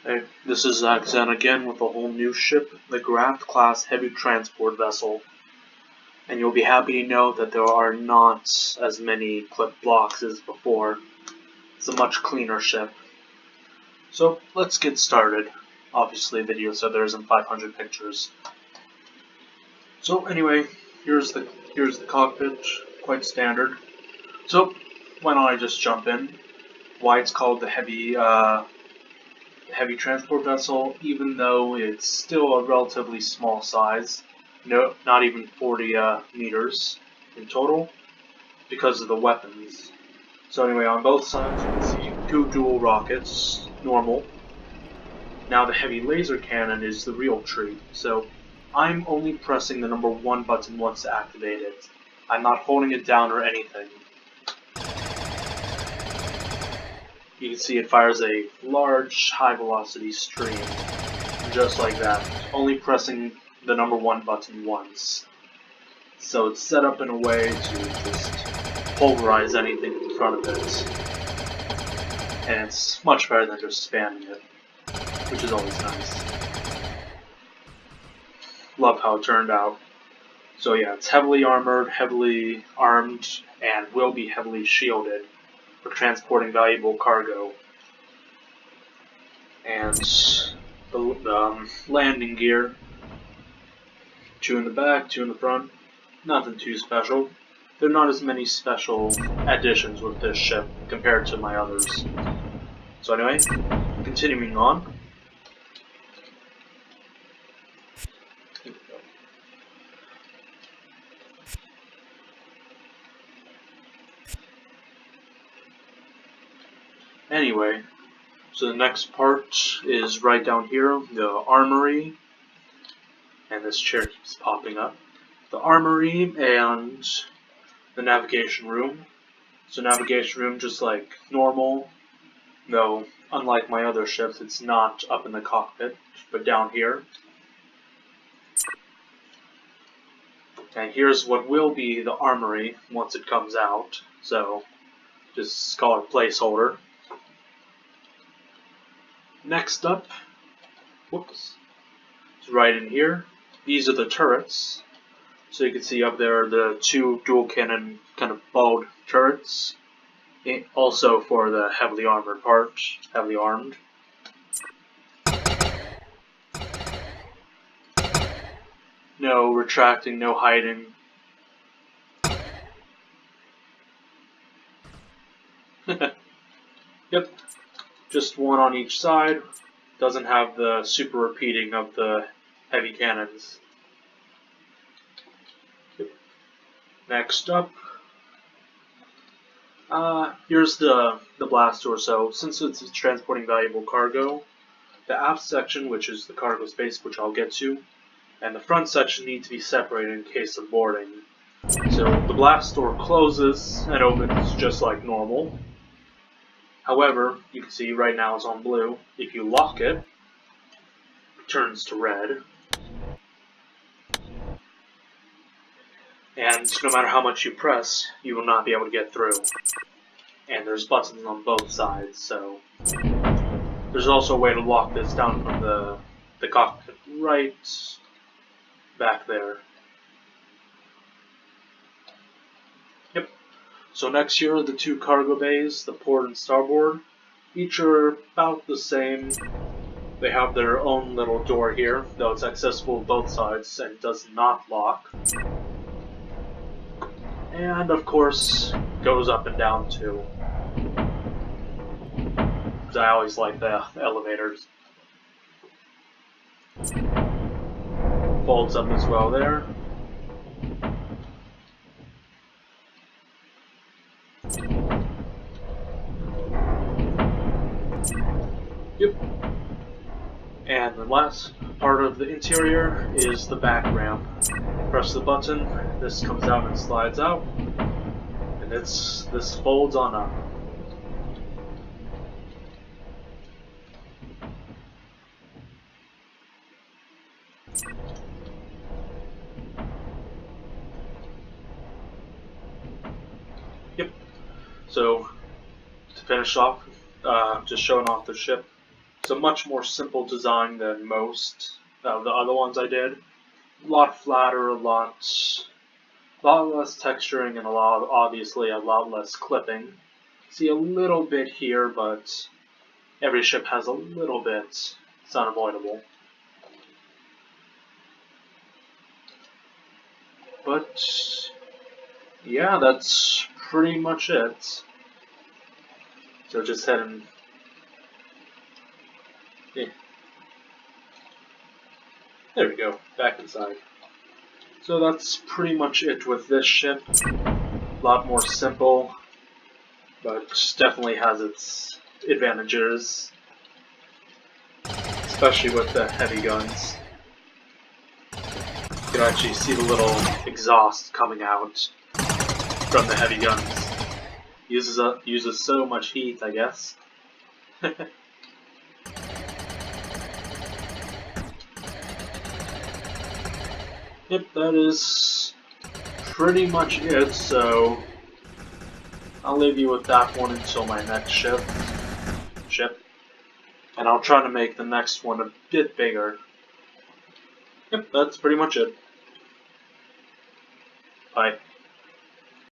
Hey, this is Zen again with a whole new ship, the Graft class heavy transport vessel. And you'll be happy to know that there are not as many clip blocks as before. It's a much cleaner ship. So let's get started. Obviously video said there isn't 500 pictures. So anyway, here's the cockpit, quite standard. So why don't I just jump in? Why it's called the heavy transport vessel, even though it's still a relatively small size, no, not even 40 meters in total, because of the weapons. So anyway, on both sides you can see two dual rockets, normal. Now the heavy laser cannon is the real treat, so I'm only pressing the number 1 button once to activate it. I'm not holding it down or anything. You can see it fires a large, high-velocity stream, just like that, only pressing the number 1 button once. So it's set up in a way to just pulverize anything in front of it, and it's much better than just spamming it, which is always nice. Love how it turned out. So yeah, it's heavily armored, heavily armed, and will be heavily shielded for transporting valuable cargo. And the landing gear, 2 in the back, 2 in the front, nothing too special. There are not as many special additions with this ship compared to my others. So anyway, continuing on. Anyway, so the next part is right down here, the armory, and this chair keeps popping up. The armory and the navigation room. So navigation room just like normal, though unlike my other ships, it's not up in the cockpit, but down here. And here's what will be the armory once it comes out, so just call it placeholder. Next up, whoops, it's right in here. These are the turrets. So you can see up there the 2 dual cannon kind of balled turrets. Also for the heavily armored part, heavily armed. No retracting, no hiding. Yep. Just 1 on each side, doesn't have the super repeating of the heavy cannons. Next up, here's the blast door. So since it's transporting valuable cargo, the aft section, which is the cargo space, which I'll get to, and the front section need to be separated in case of boarding. So the blast door closes and opens just like normal. However, you can see right now it's on blue. If you lock it, it turns to red. And no matter how much you press, you will not be able to get through. And there's buttons on both sides, so there's also a way to lock this down from the cockpit right back there. Yep. So next here are the 2 cargo bays, the port and starboard. Each are about the same. They have their own little door here, though it's accessible both sides and does not lock. And of course, goes up and down too. Because I always like the elevators. Folds up as well there. Yep. And the last part of the interior is the back ramp. Press the button, this comes out and slides out, and this folds on up. Yep. So to finish off, just showing off the ship. It's a much more simple design than most of the other ones I did. A lot flatter, a lot less texturing, and obviously a lot less clipping. See a little bit here, but every ship has a little bit. It's unavoidable. But yeah, that's pretty much it. So just head and yeah. There we go, back inside. So that's pretty much it with this ship. A lot more simple, but definitely has its advantages, especially with the heavy guns. You can actually see the little exhaust coming out from the heavy guns. Uses so much heat, I guess. Yep, that is pretty much it, so I'll leave you with that one until my next ship. And I'll try to make the next one a bit bigger. Yep, that's pretty much it. Bye.